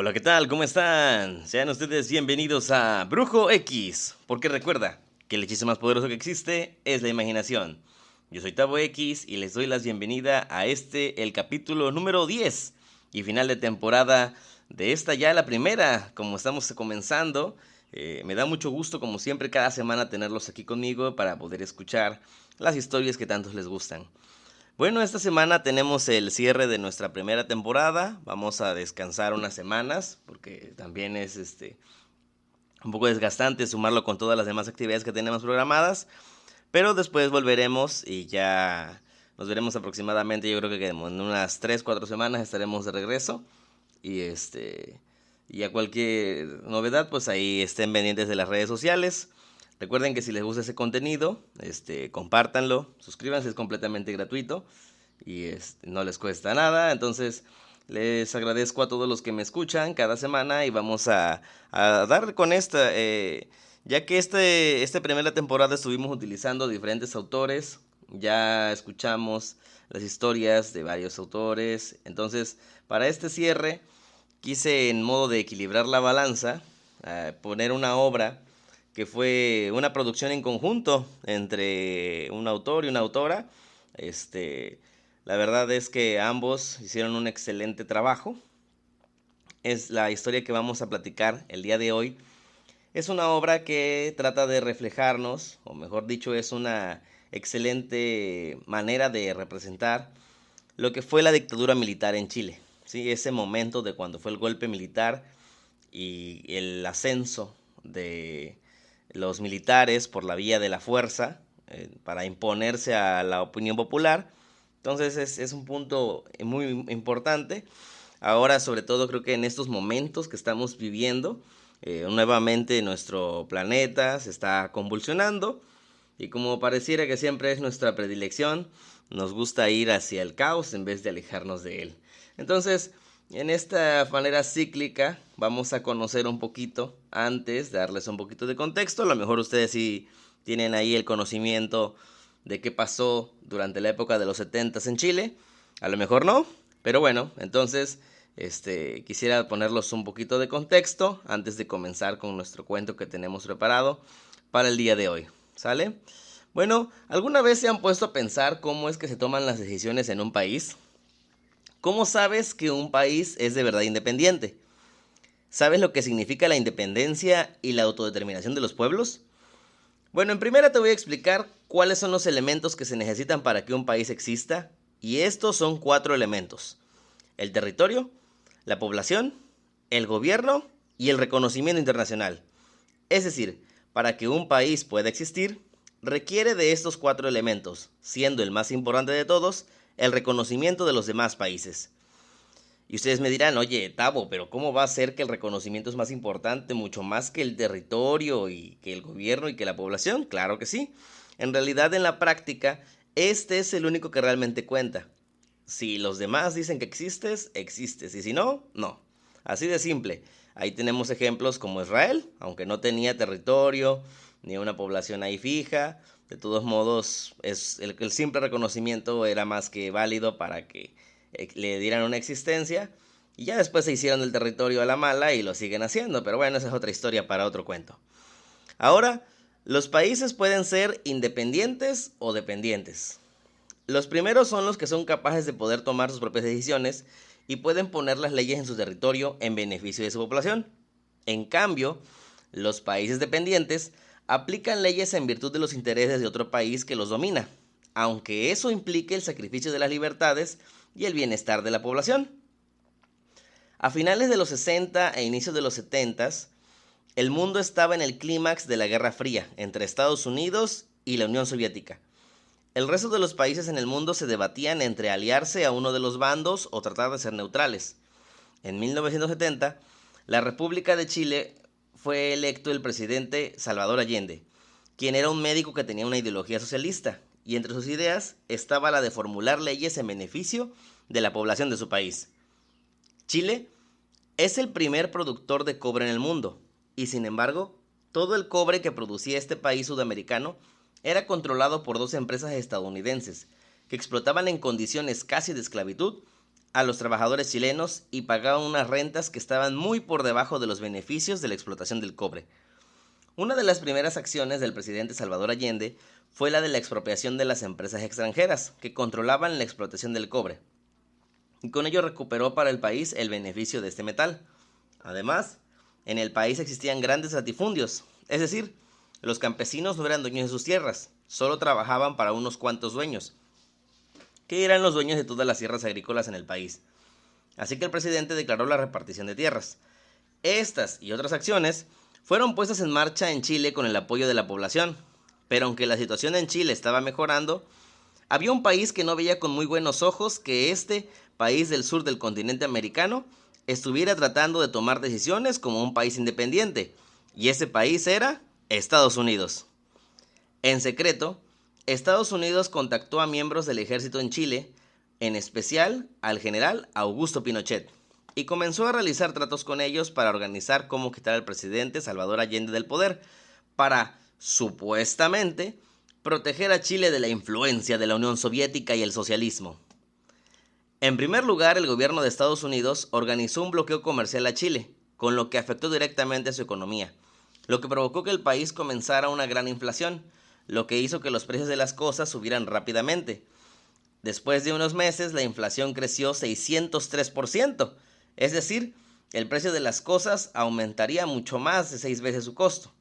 Hola, ¿qué tal? ¿Cómo están? Sean ustedes bienvenidos a Brujo X, porque recuerda que el hechizo más poderoso que existe es la imaginación. Yo soy Tavo X y les doy la bienvenida a el capítulo número 10 y final de temporada de esta ya la primera, como estamos comenzando. Me da mucho gusto, como siempre, cada semana tenerlos aquí conmigo para poder escuchar las historias que tantos les gustan. Bueno, esta semana tenemos el cierre de nuestra primera temporada. Vamos a descansar unas semanas porque también es un poco desgastante sumarlo con todas las demás actividades que tenemos programadas. Pero después volveremos y ya nos veremos aproximadamente, yo creo que en unas 3 4 semanas estaremos de regreso. Y y a cualquier novedad, pues ahí estén pendientes de las redes sociales. Recuerden que si les gusta ese contenido, compártanlo, suscríbanse, es completamente gratuito y no les cuesta nada. Entonces, les agradezco a todos los que me escuchan cada semana y vamos a dar con esta. Ya que esta primera temporada estuvimos utilizando diferentes autores, ya escuchamos las historias de varios autores. Entonces, para este cierre, quise en modo de equilibrar la balanza, poner una obra que fue una producción en conjunto entre un autor y una autora. La verdad es que ambos hicieron un excelente trabajo. Es la historia que vamos a platicar el día de hoy. Es una obra que trata de reflejarnos, o mejor dicho, es una excelente manera de representar lo que fue la dictadura militar en Chile. ¿Sí? Ese momento de cuando fue el golpe militar y el ascenso de los militares por la vía de la fuerza para imponerse a la opinión popular. Entonces es un punto muy importante. Ahora, sobre todo, creo que en estos momentos que estamos viviendo, nuevamente nuestro planeta se está convulsionando y como pareciera que siempre es nuestra predilección, nos gusta ir hacia el caos en vez de alejarnos de él. Entonces, en esta manera cíclica vamos a conocer un poquito antes, darles un poquito de contexto. A lo mejor ustedes sí tienen ahí el conocimiento de qué pasó durante la época de los 70s en Chile. A lo mejor no, pero bueno, entonces quisiera ponerlos un poquito de contexto antes de comenzar con nuestro cuento que tenemos preparado para el día de hoy. ¿Sale? Bueno, ¿alguna vez se han puesto a pensar cómo es que se toman las decisiones en un país? ¿Cómo sabes que un país es de verdad independiente? ¿Sabes lo que significa la independencia y la autodeterminación de los pueblos? Bueno, en primera te voy a explicar cuáles son los elementos que se necesitan para que un país exista, y estos son 4 elementos: el territorio, la población, el gobierno y el reconocimiento internacional. Es decir, para que un país pueda existir, requiere de estos 4 elementos, siendo el más importante de todos el reconocimiento de los demás países. Y ustedes me dirán, oye, Tavo, pero ¿cómo va a ser que el reconocimiento es más importante, mucho más que el territorio y que el gobierno y que la población? Claro que sí. En realidad, en la práctica, este es el único que realmente cuenta. Si los demás dicen que existes, existes, y si no, no. Así de simple. Ahí tenemos ejemplos como Israel, aunque no tenía territorio ni una población ahí fija. De todos modos, el simple reconocimiento era más que válido para que le dieran una existencia. Y ya después se hicieron el territorio a la mala y lo siguen haciendo. Pero bueno, esa es otra historia para otro cuento. Ahora, los países pueden ser independientes o dependientes. Los primeros son los que son capaces de poder tomar sus propias decisiones y pueden poner las leyes en su territorio en beneficio de su población. En cambio, los países dependientes aplican leyes en virtud de los intereses de otro país que los domina, aunque eso implique el sacrificio de las libertades y el bienestar de la población. A finales de los 60 e inicios de los 70, el mundo estaba en el clímax de la Guerra Fría entre Estados Unidos y la Unión Soviética. El resto de los países en el mundo se debatían entre aliarse a uno de los bandos o tratar de ser neutrales. En 1970, la República de Chile fue electo el presidente Salvador Allende, quien era un médico que tenía una ideología socialista, y entre sus ideas estaba la de formular leyes en beneficio de la población de su país. Chile es el primer productor de cobre en el mundo, y sin embargo, todo el cobre que producía este país sudamericano era controlado por 2 empresas estadounidenses, que explotaban en condiciones casi de esclavitud a los trabajadores chilenos y pagaban unas rentas que estaban muy por debajo de los beneficios de la explotación del cobre. Una de las primeras acciones del presidente Salvador Allende fue la de la expropiación de las empresas extranjeras que controlaban la explotación del cobre, y con ello recuperó para el país el beneficio de este metal. Además, en el país existían grandes latifundios, es decir, los campesinos no eran dueños de sus tierras, solo trabajaban para unos cuantos dueños, que eran los dueños de todas las tierras agrícolas en el país. Así que el presidente declaró la repartición de tierras. Estas y otras acciones fueron puestas en marcha en Chile con el apoyo de la población, pero aunque la situación en Chile estaba mejorando, había un país que no veía con muy buenos ojos que este país del sur del continente americano estuviera tratando de tomar decisiones como un país independiente, y ese país era Estados Unidos. En secreto, Estados Unidos contactó a miembros del ejército en Chile, en especial al general Augusto Pinochet, y comenzó a realizar tratos con ellos para organizar cómo quitar al presidente Salvador Allende del poder, para, supuestamente, proteger a Chile de la influencia de la Unión Soviética y el socialismo. En primer lugar, el gobierno de Estados Unidos organizó un bloqueo comercial a Chile, con lo que afectó directamente a su economía, lo que provocó que el país comenzara una gran inflación, lo que hizo que los precios de las cosas subieran rápidamente. Después de unos meses, la inflación creció 603%, es decir, el precio de las cosas aumentaría mucho más de 6 veces su costo.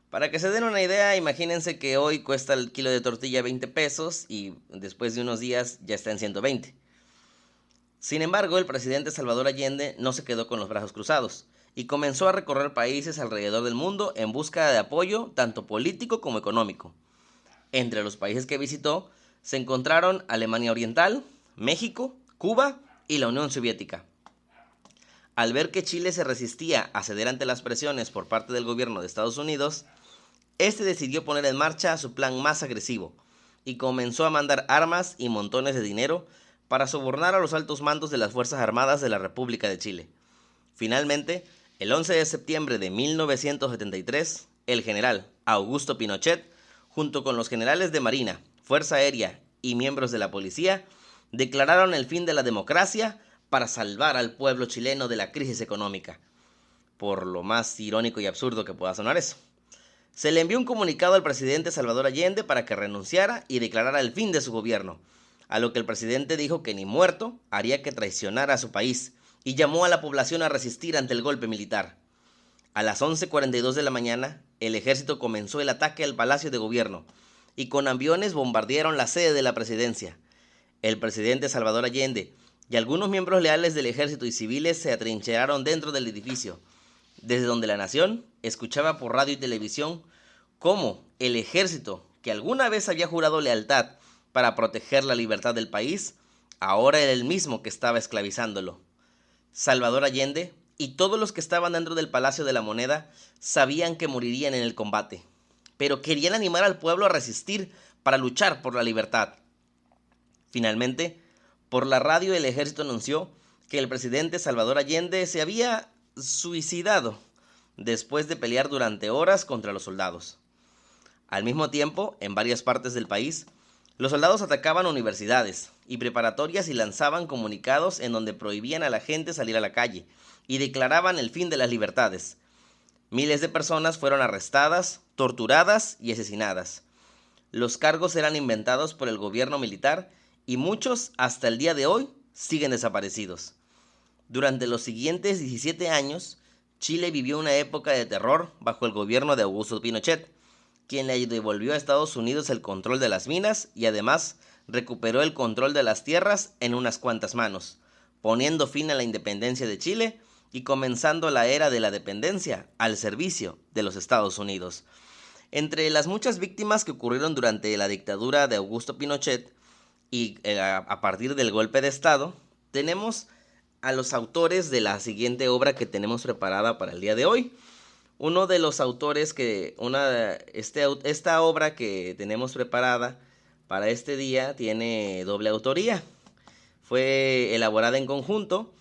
Para que se den una idea, imagínense que hoy cuesta el kilo de tortilla 20 pesos y después de unos días ya está en 120. Sin embargo, el presidente Salvador Allende no se quedó con los brazos cruzados y comenzó a recorrer países alrededor del mundo en busca de apoyo tanto político como económico. Entre los países que visitó se encontraron Alemania Oriental, México, Cuba y la Unión Soviética. Al ver que Chile se resistía a ceder ante las presiones por parte del gobierno de Estados Unidos, este decidió poner en marcha su plan más agresivo y comenzó a mandar armas y montones de dinero para sobornar a los altos mandos de las Fuerzas Armadas de la República de Chile. Finalmente, el 11 de septiembre de 1973, el general Augusto Pinochet, junto con los generales de Marina, Fuerza Aérea y miembros de la policía, declararon el fin de la democracia para salvar al pueblo chileno de la crisis económica. Por lo más irónico y absurdo que pueda sonar eso. Se le envió un comunicado al presidente Salvador Allende para que renunciara y declarara el fin de su gobierno, a lo que el presidente dijo que ni muerto haría que traicionara a su país y llamó a la población a resistir ante el golpe militar. A las 11:42 de la mañana, el ejército comenzó el ataque al Palacio de Gobierno y con aviones bombardearon la sede de la presidencia. El presidente Salvador Allende y algunos miembros leales del ejército y civiles se atrincheraron dentro del edificio, desde donde la nación escuchaba por radio y televisión cómo el ejército, que alguna vez había jurado lealtad para proteger la libertad del país, ahora era el mismo que estaba esclavizándolo. Salvador Allende y todos los que estaban dentro del Palacio de la Moneda sabían que morirían en el combate, pero querían animar al pueblo a resistir para luchar por la libertad. Finalmente, por la radio el ejército anunció que el presidente Salvador Allende se había suicidado después de pelear durante horas contra los soldados. Al mismo tiempo, en varias partes del país, los soldados atacaban universidades y preparatorias y lanzaban comunicados en donde prohibían a la gente salir a la calle y declaraban el fin de las libertades. Miles de personas fueron arrestadas, torturadas y asesinadas. Los cargos eran inventados por el gobierno militar y muchos, hasta el día de hoy, siguen desaparecidos. Durante los siguientes 17 años, Chile vivió una época de terror bajo el gobierno de Augusto Pinochet, quien le devolvió a Estados Unidos el control de las minas y además recuperó el control de las tierras en unas cuantas manos, poniendo fin a la independencia de Chile y comenzando la era de la dependencia al servicio de los Estados Unidos. Entre las muchas víctimas que ocurrieron durante la dictadura de Augusto Pinochet y a partir del golpe de Estado, tenemos a los autores de la siguiente obra que tenemos preparada para el día de hoy. Uno de los autores esta obra que tenemos preparada para este día tiene doble autoría. Fue elaborada en conjunto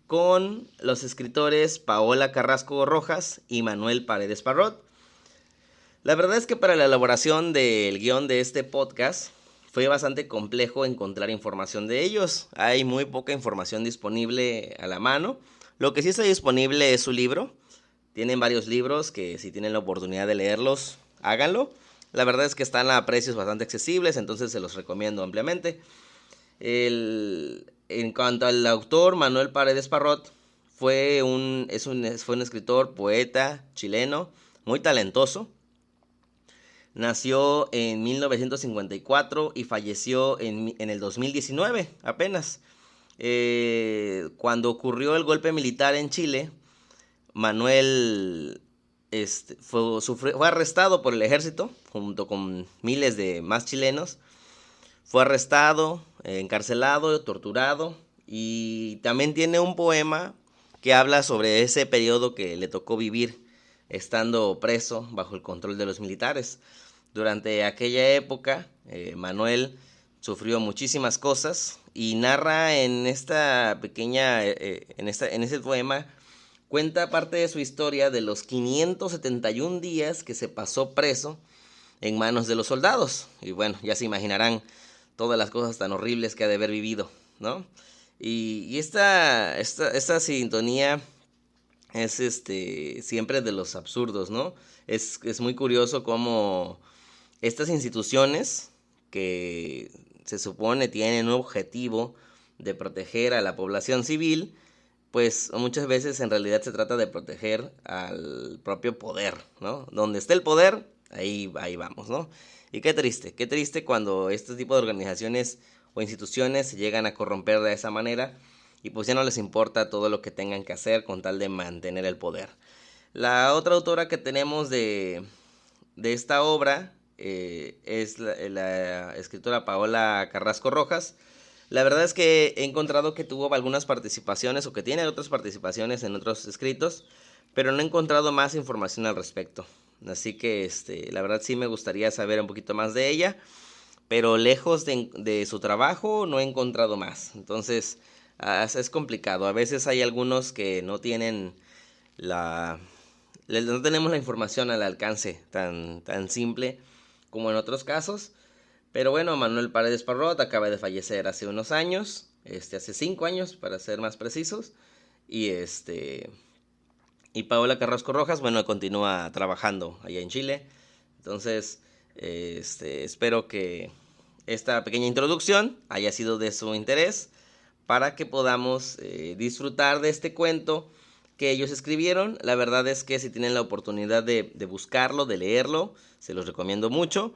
con los escritores Paola Carrasco Rojas y Manuel Paredes Parrot. La verdad es que para la elaboración del guión de este podcast fue bastante complejo encontrar información de ellos. Hay muy poca información disponible a la mano. Lo que sí está disponible es su libro. Tienen varios libros que si tienen la oportunidad de leerlos, háganlo. La verdad es que están a precios bastante accesibles, entonces se los recomiendo ampliamente. En cuanto al autor, Manuel Paredes Parrot fue un escritor, poeta chileno, muy talentoso. Nació en 1954 y falleció en el 2019, apenas. Cuando ocurrió el golpe militar en Chile, Manuel fue arrestado por el ejército, junto con miles de más chilenos. Fue arrestado, encarcelado, torturado, y también tiene un poema que habla sobre ese periodo que le tocó vivir estando preso bajo el control de los militares. Durante aquella época, Manuel sufrió muchísimas cosas y narra en esta pequeña, en ese poema, cuenta parte de su historia de los 571 días que se pasó preso en manos de los soldados. Y bueno, ya se imaginarán todas las cosas tan horribles que ha de haber vivido, ¿no? Y esta sintonía es siempre de los absurdos, ¿no? Es muy curioso cómo estas instituciones que se supone tienen un objetivo de proteger a la población civil, pues muchas veces en realidad se trata de proteger al propio poder, ¿no? Donde esté el poder, ahí vamos, ¿no? Y qué triste cuando este tipo de organizaciones o instituciones se llegan a corromper de esa manera y pues ya no les importa todo lo que tengan que hacer con tal de mantener el poder. La otra autora que tenemos de esta obra es la escritora Paola Carrasco Rojas. La verdad es que he encontrado que tuvo algunas participaciones o que tiene otras participaciones en otros escritos, pero no he encontrado más información al respecto. Así que la verdad sí me gustaría saber un poquito más de ella, pero lejos de su trabajo no he encontrado más. Entonces es complicado. A veces hay algunos que no tienen no tenemos la información al alcance tan simple como en otros casos. Pero bueno, Manuel Paredes Parrot acaba de fallecer hace unos años, hace 5 años para ser más precisos, y Paola Carrasco Rojas, bueno, continúa trabajando allá en Chile. Entonces, espero que esta pequeña introducción haya sido de su interés para que podamos disfrutar de este cuento que ellos escribieron. La verdad es que si tienen la oportunidad de buscarlo, de leerlo, se los recomiendo mucho.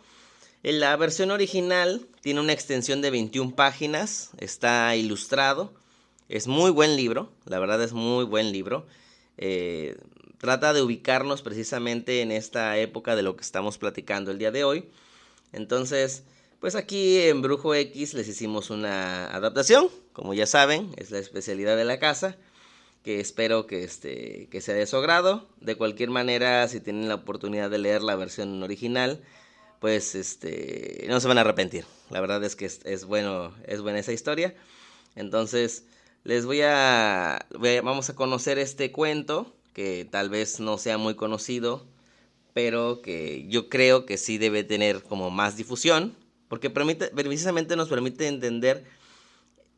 En la versión original tiene una extensión de 21 páginas, está ilustrado, es muy buen libro, la verdad es muy buen libro. Trata de ubicarnos precisamente en esta época de lo que estamos platicando el día de hoy. Entonces, pues aquí en Brujo X les hicimos una adaptación, como ya saben, es la especialidad de la casa, que espero que sea de su agrado. De cualquier manera, si tienen la oportunidad de leer la versión original, pues no se van a arrepentir. La verdad es que es buena esa historia. Entonces vamos a conocer este cuento que tal vez no sea muy conocido, pero que yo creo que sí debe tener como más difusión, porque precisamente nos permite entender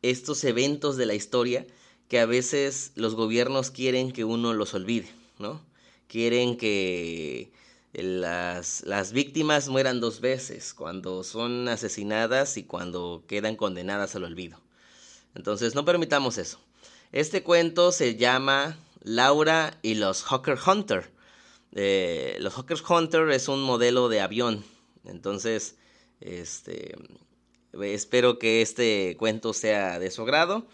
estos eventos de la historia que a veces los gobiernos quieren que uno los olvide, ¿no? Quieren que las víctimas mueran 2 veces, cuando son asesinadas y cuando quedan condenadas al olvido. Entonces no permitamos eso. Este cuento se llama Laura y los Hawker Hunter. Los Hawker Hunter es un modelo de avión. Entonces, espero que este cuento sea de su agrado.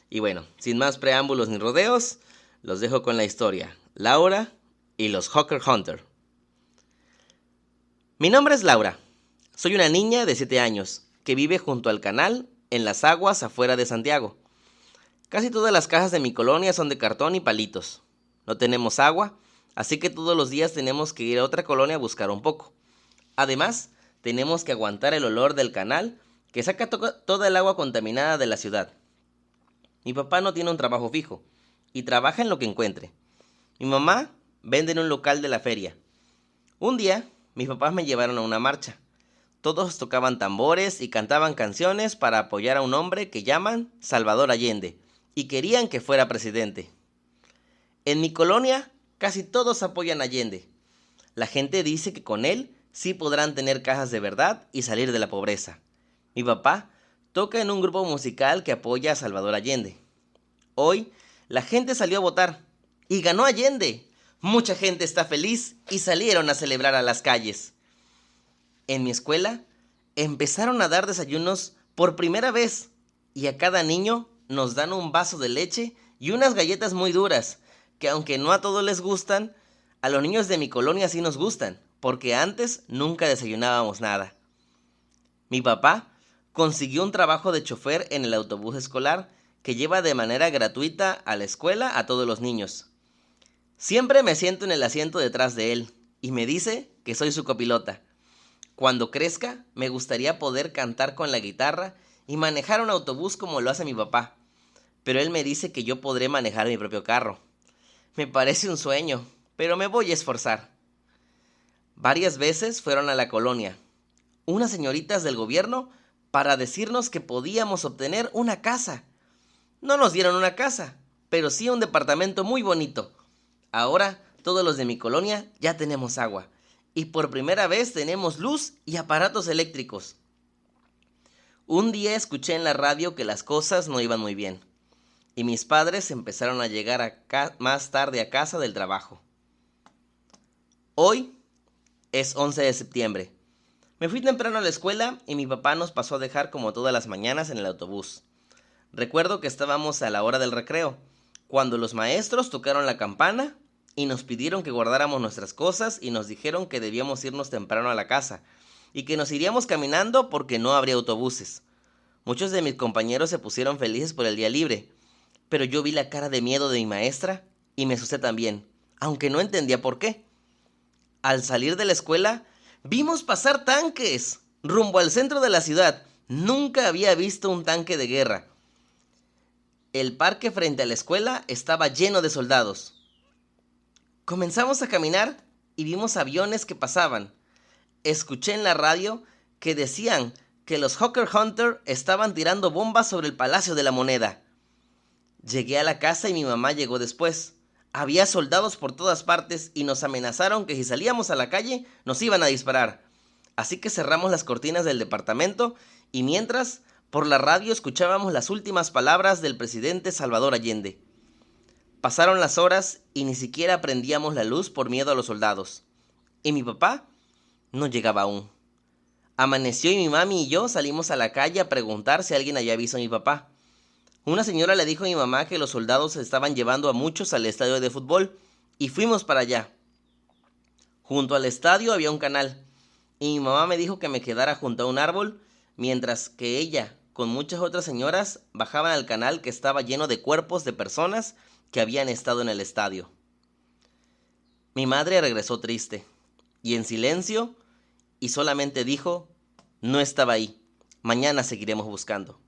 Y bueno, sin más preámbulos ni rodeos, los dejo con la historia. Laura y los Hawker Hunter. Mi nombre es Laura. Soy una niña de 7 años que vive junto al canal en las aguas afuera de Santiago. Casi todas las casas de mi colonia son de cartón y palitos. No tenemos agua, así que todos los días tenemos que ir a otra colonia a buscar un poco. Además, tenemos que aguantar el olor del canal que saca toda el agua contaminada de la ciudad. Mi papá no tiene un trabajo fijo y trabaja en lo que encuentre. Mi mamá vende en un local de la feria. Un día, mis papás me llevaron a una marcha. Todos tocaban tambores y cantaban canciones para apoyar a un hombre que llaman Salvador Allende, y querían que fuera presidente. En mi colonia, casi todos apoyan a Allende. La gente dice que con él sí podrán tener cajas de verdad y salir de la pobreza. Mi papá toca en un grupo musical que apoya a Salvador Allende. Hoy, la gente salió a votar y ganó Allende. Mucha gente está feliz y salieron a celebrar a las calles. En mi escuela empezaron a dar desayunos por primera vez y a cada niño nos dan un vaso de leche y unas galletas muy duras, que aunque no a todos les gustan, a los niños de mi colonia sí nos gustan, porque antes nunca desayunábamos nada. Mi papá consiguió un trabajo de chofer en el autobús escolar que lleva de manera gratuita a la escuela a todos los niños. Siempre me siento en el asiento detrás de él y me dice que soy su copilota. Cuando crezca, me gustaría poder cantar con la guitarra y manejar un autobús como lo hace mi papá, pero él me dice que yo podré manejar mi propio carro. Me parece un sueño, pero me voy a esforzar. Varias veces fueron a la colonia, unas señoritas del gobierno, para decirnos que podíamos obtener una casa. No nos dieron una casa, pero sí un departamento muy bonito. Ahora todos los de mi colonia ya tenemos agua. Y por primera vez tenemos luz y aparatos eléctricos. Un día escuché en la radio que las cosas no iban muy bien, y mis padres empezaron a llegar más tarde a casa del trabajo. Hoy es 11 de septiembre. Me fui temprano a la escuela y mi papá nos pasó a dejar como todas las mañanas en el autobús. Recuerdo que estábamos a la hora del recreo, cuando los maestros tocaron la campana y nos pidieron que guardáramos nuestras cosas y nos dijeron que debíamos irnos temprano a la casa y que nos iríamos caminando porque no habría autobuses. Muchos de mis compañeros se pusieron felices por el día libre, pero yo vi la cara de miedo de mi maestra y me asusté también, aunque no entendía por qué. Al salir de la escuela, vimos pasar tanques rumbo al centro de la ciudad. Nunca había visto un tanque de guerra. El parque frente a la escuela estaba lleno de soldados. Comenzamos a caminar y vimos aviones que pasaban. Escuché en la radio que decían que los Hawker Hunter estaban tirando bombas sobre el Palacio de la Moneda. Llegué a la casa y mi mamá llegó después. Había soldados por todas partes y nos amenazaron que si salíamos a la calle nos iban a disparar. Así que cerramos las cortinas del departamento y mientras, por la radio escuchábamos las últimas palabras del presidente Salvador Allende. Pasaron las horas y ni siquiera prendíamos la luz por miedo a los soldados. Y mi papá no llegaba aún. Amaneció y mi mami y yo salimos a la calle a preguntar si alguien había visto a mi papá. Una señora le dijo a mi mamá que los soldados estaban llevando a muchos al estadio de fútbol y fuimos para allá. Junto al estadio había un canal y mi mamá me dijo que me quedara junto a un árbol mientras que ella, con muchas otras señoras, bajaban al canal que estaba lleno de cuerpos de personas que habían estado en el estadio. Mi madre regresó triste y en silencio y solamente dijo: no estaba ahí, mañana seguiremos buscando.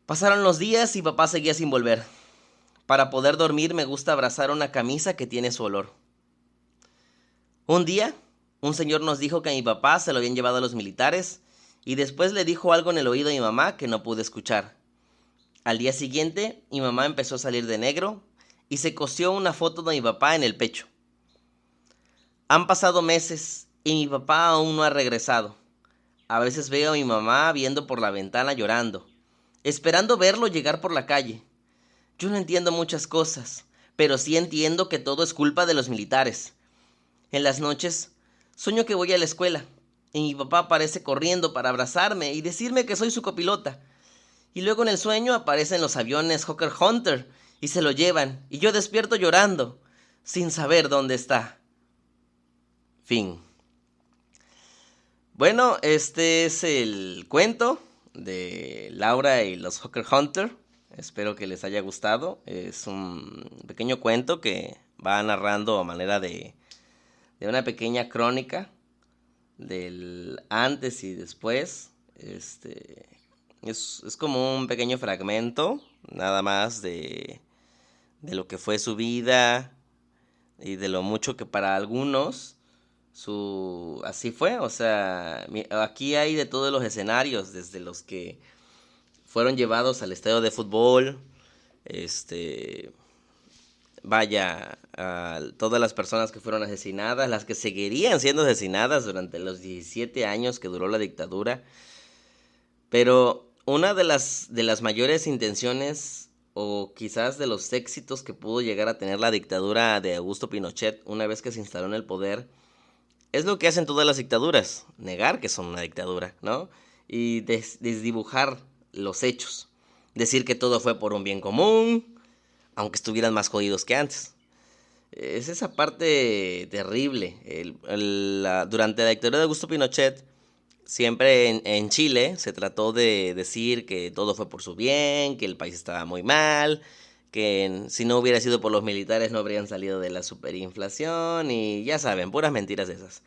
Pasaron los días y papá seguía sin volver. Para poder dormir me gusta abrazar una camisa que tiene su olor. Un día, un señor nos dijo que a mi papá se lo habían llevado a los militares y después le dijo algo en el oído a mi mamá que no pude escuchar. Al día siguiente, mi mamá empezó a salir de negro y se cosió una foto de mi papá en el pecho. Han pasado meses y mi papá aún no ha regresado. A veces veo a mi mamá viendo por la ventana llorando, esperando verlo llegar por la calle. Yo no entiendo muchas cosas, pero sí entiendo que todo es culpa de los militares. En las noches, sueño que voy a la escuela y mi papá aparece corriendo para abrazarme y decirme que soy su copilota. Y luego en el sueño aparecen los aviones Hawker Hunter y se lo llevan y yo despierto llorando, sin saber dónde está. Fin. Bueno, este es el cuento de Laura y los Hawker Hunter. Espero que les haya gustado. Es un pequeño cuento que va narrando a manera de una pequeña crónica del antes y después. Es como un pequeño fragmento, nada más de lo que fue su vida y de lo mucho que para algunos así fue, o sea, aquí hay de todos los escenarios, desde los que fueron llevados al estadio de fútbol, este, vaya, a todas las personas que fueron asesinadas, las que seguirían siendo asesinadas durante los 17 años que duró la dictadura. Pero una de las mayores intenciones o quizás de los éxitos que pudo llegar a tener la dictadura de Augusto Pinochet una vez que se instaló en el poder es lo que hacen todas las dictaduras, negar que son una dictadura, ¿no? Y desdibujar los hechos, decir que todo fue por un bien común, aunque estuvieran más jodidos que antes. Es esa parte terrible. Durante la dictadura de Augusto Pinochet, siempre en Chile se trató de decir que todo fue por su bien, que el país estaba muy mal, que si no hubiera sido por los militares no habrían salido de la superinflación y ya saben, puras mentiras esas.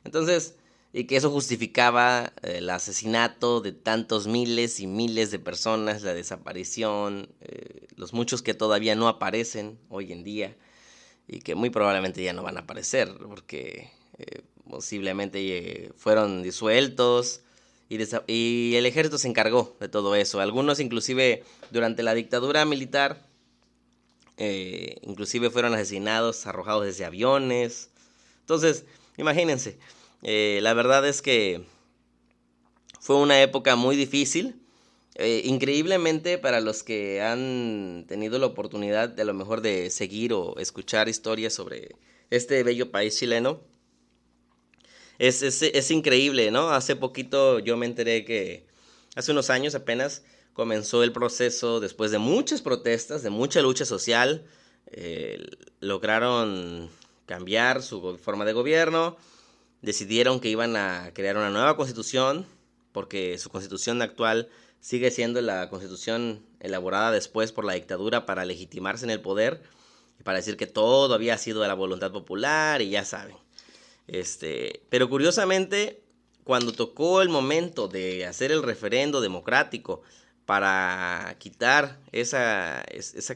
Entonces, y que eso justificaba el asesinato de tantos miles y miles de personas, la desaparición, los muchos que todavía no aparecen hoy en día y que muy probablemente ya no van a aparecer porque posiblemente fueron disueltos y el ejército se encargó de todo eso. Algunos inclusive durante la dictadura militar inclusive fueron asesinados, arrojados desde aviones. Entonces, imagínense, la verdad es que fue una época muy difícil. Increíblemente para los que han tenido la oportunidad de a lo mejor de seguir o escuchar historias sobre este bello país chileno, es increíble, ¿no? Hace poquito yo me enteré que hace unos años apenas comenzó el proceso después de muchas protestas, de mucha lucha social, eh, lograron cambiar su forma de gobierno, decidieron que iban a crear una nueva constitución, porque su constitución actual sigue siendo la constitución elaborada después por la dictadura para legitimarse en el poder y para decir que todo había sido de la voluntad popular y ya saben. Pero curiosamente, cuando tocó el momento de hacer el referendo democrático para quitar esa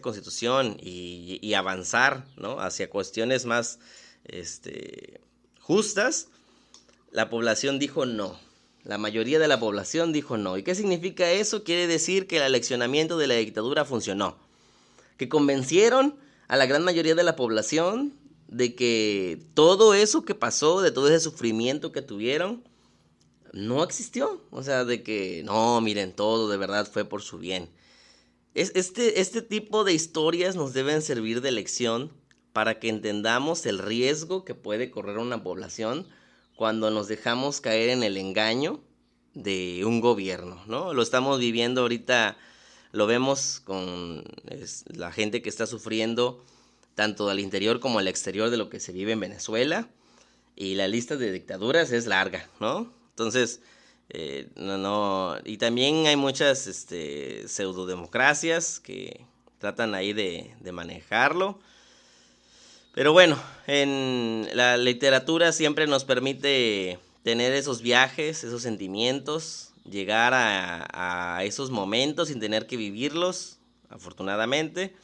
constitución y avanzar, ¿no?, hacia cuestiones más justas, la población dijo no. La mayoría de la población dijo no. ¿Y qué significa eso? Quiere decir que el aleccionamiento de la dictadura funcionó. Que convencieron a la gran mayoría de la población de que todo eso que pasó, de todo ese sufrimiento que tuvieron, no existió. O sea, de que no, miren, todo de verdad fue por su bien. Este tipo de historias nos deben servir de lección para que entendamos el riesgo que puede correr una población cuando nos dejamos caer en el engaño de un gobierno, ¿no? Lo estamos viviendo ahorita, lo vemos con la gente que está sufriendo tanto al interior como al exterior de lo que se vive en Venezuela, y la lista de dictaduras es larga, ¿no? Entonces, y también hay muchas pseudodemocracias que tratan ahí de manejarlo. Pero bueno, en la literatura siempre nos permite tener esos viajes, esos sentimientos, llegar a esos momentos sin tener que vivirlos, afortunadamente,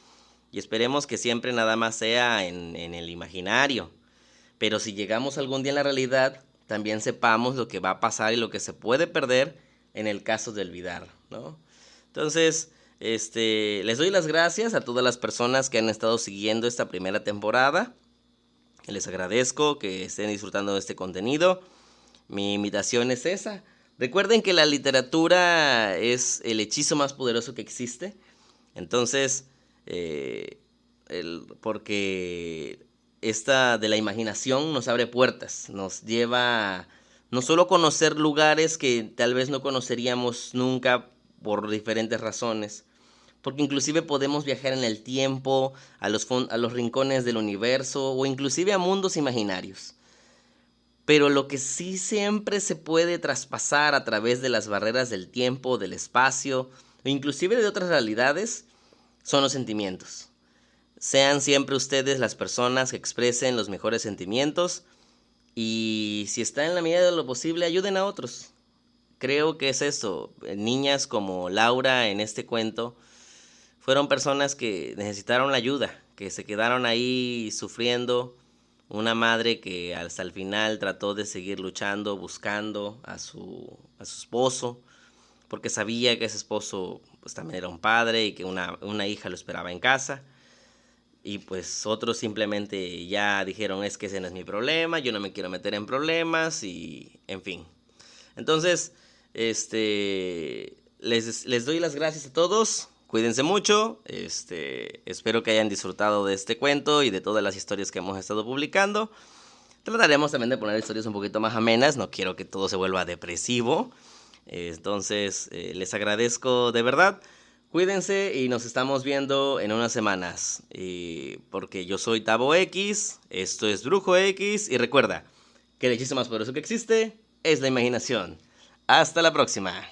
y esperemos que siempre nada más sea en el imaginario. Pero si llegamos algún día en la realidad, también sepamos lo que va a pasar y lo que se puede perder en el caso de olvidar, ¿no? Entonces, les doy las gracias a todas las personas que han estado siguiendo esta primera temporada. Les agradezco que estén disfrutando de este contenido. Mi invitación es esa. Recuerden que la literatura es el hechizo más poderoso que existe. Entonces, porque esta de la imaginación nos abre puertas, nos lleva no solo a conocer lugares que tal vez no conoceríamos nunca por diferentes razones, porque inclusive podemos viajar en el tiempo, a los rincones del universo o inclusive a mundos imaginarios. Pero lo que sí siempre se puede traspasar a través de las barreras del tiempo, del espacio o inclusive de otras realidades son los sentimientos. Sean siempre ustedes las personas que expresen los mejores sentimientos y si está en la medida de lo posible, ayuden a otros. Creo que es eso. Niñas como Laura en este cuento fueron personas que necesitaron la ayuda, que se quedaron ahí sufriendo Una madre que hasta el final trató de seguir luchando, buscando a su esposo, porque sabía que ese esposo pues también era un padre y que una hija lo esperaba en casa. Y pues otros simplemente ya dijeron, es que ese no es mi problema, yo no me quiero meter en problemas y en fin. Entonces, les doy las gracias a todos. Cuídense mucho. Espero que hayan disfrutado de este cuento y de todas las historias que hemos estado publicando. Trataremos también de poner historias un poquito más amenas. No quiero que todo se vuelva depresivo. Entonces, les agradezco de verdad. Cuídense y nos estamos viendo en unas semanas. Porque yo soy Tavo X, esto es Brujo X. Y recuerda que el hechizo más poderoso que existe es la imaginación. Hasta la próxima.